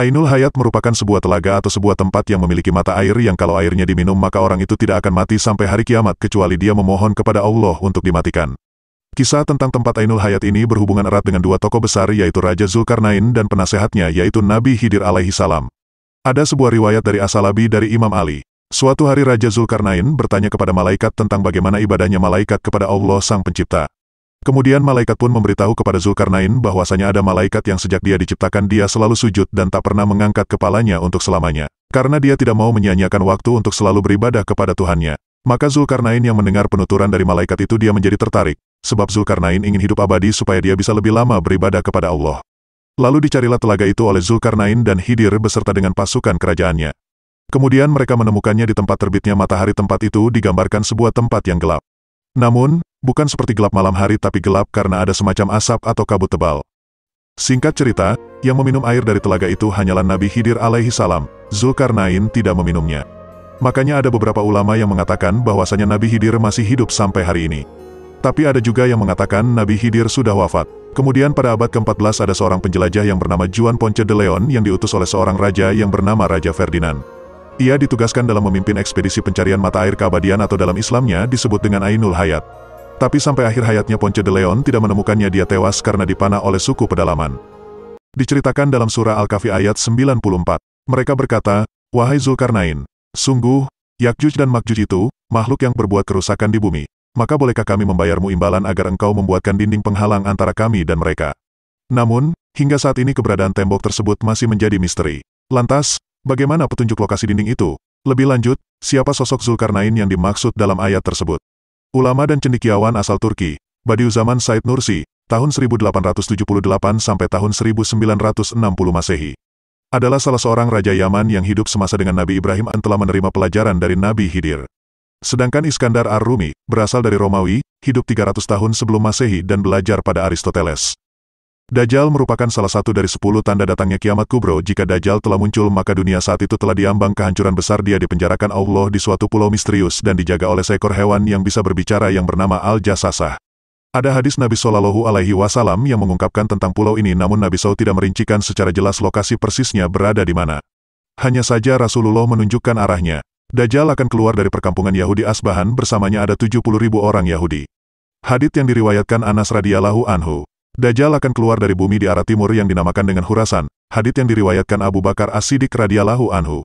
Ainul Hayat merupakan sebuah telaga atau sebuah tempat yang memiliki mata air yang kalau airnya diminum maka orang itu tidak akan mati sampai hari kiamat kecuali dia memohon kepada Allah untuk dimatikan. Kisah tentang tempat Ainul Hayat ini berhubungan erat dengan dua tokoh besar yaitu Raja Zulkarnain dan penasehatnya yaitu Nabi Khidir alaihi salam. Ada sebuah riwayat dari As-Salabi dari Imam Ali. Suatu hari Raja Zulkarnain bertanya kepada malaikat tentang bagaimana ibadahnya malaikat kepada Allah Sang Pencipta. Kemudian malaikat pun memberitahu kepada Zulkarnain bahwasanya ada malaikat yang sejak dia diciptakan dia selalu sujud dan tak pernah mengangkat kepalanya untuk selamanya. Karena dia tidak mau menyia-nyiakan waktu untuk selalu beribadah kepada Tuhannya. Maka Zulkarnain yang mendengar penuturan dari malaikat itu dia menjadi tertarik, sebab Zulkarnain ingin hidup abadi supaya dia bisa lebih lama beribadah kepada Allah. Lalu dicarilah telaga itu oleh Zulkarnain dan Khidir beserta dengan pasukan kerajaannya. Kemudian mereka menemukannya di tempat terbitnya matahari. Tempat itu digambarkan sebuah tempat yang gelap. Namun, bukan seperti gelap malam hari tapi gelap karena ada semacam asap atau kabut tebal. Singkat cerita, yang meminum air dari telaga itu hanyalah Nabi Khidir alaihi salam. Zulkarnain tidak meminumnya. Makanya ada beberapa ulama yang mengatakan bahwasanya Nabi Khidir masih hidup sampai hari ini. Tapi ada juga yang mengatakan Nabi Khidir sudah wafat. Kemudian pada abad ke-14 ada seorang penjelajah yang bernama Juan Ponce de Leon yang diutus oleh seorang raja yang bernama Raja Ferdinand. Ia ditugaskan dalam memimpin ekspedisi pencarian mata air keabadian atau dalam Islamnya disebut dengan Ainul Hayat. Tapi sampai akhir hayatnya Ponce de Leon tidak menemukannya, dia tewas karena dipanah oleh suku pedalaman. Diceritakan dalam surah Al-Kahfi ayat 94. Mereka berkata, "Wahai Zulkarnain, sungguh, Yakjuj dan Makjuj itu, makhluk yang berbuat kerusakan di bumi. Maka bolehkah kami membayarmu imbalan agar engkau membuatkan dinding penghalang antara kami dan mereka?" Namun, hingga saat ini keberadaan tembok tersebut masih menjadi misteri. Lantas, bagaimana petunjuk lokasi dinding itu? Lebih lanjut, siapa sosok Zulkarnain yang dimaksud dalam ayat tersebut? Ulama dan cendekiawan asal Turki, Badiuzaman Said Nursi, tahun 1878 sampai tahun 1960 Masehi, adalah salah seorang raja Yaman yang hidup semasa dengan Nabi Ibrahim dan telah menerima pelajaran dari Nabi Khidir. Sedangkan Iskandar Ar-Rumi, berasal dari Romawi, hidup 300 tahun sebelum Masehi dan belajar pada Aristoteles. Dajjal merupakan salah satu dari 10 tanda datangnya kiamat kubro. Jika Dajjal telah muncul maka dunia saat itu telah diambang kehancuran besar. Dia dipenjarakan Allah di suatu pulau misterius dan dijaga oleh seekor hewan yang bisa berbicara yang bernama Al-Jassasah. Ada hadis Nabi Shallallahu Alaihi Wasallam yang mengungkapkan tentang pulau ini, namun Nabi SAW tidak merincikan secara jelas lokasi persisnya berada di mana. Hanya saja Rasulullah menunjukkan arahnya. Dajjal akan keluar dari perkampungan Yahudi Asbahan, bersamanya ada 70.000 orang Yahudi. Hadits yang diriwayatkan Anas radhiyallahu anhu. Dajjal akan keluar dari bumi di arah timur yang dinamakan dengan Khurasan. Hadits yang diriwayatkan Abu Bakar As-Siddiq radhiyallahu anhu.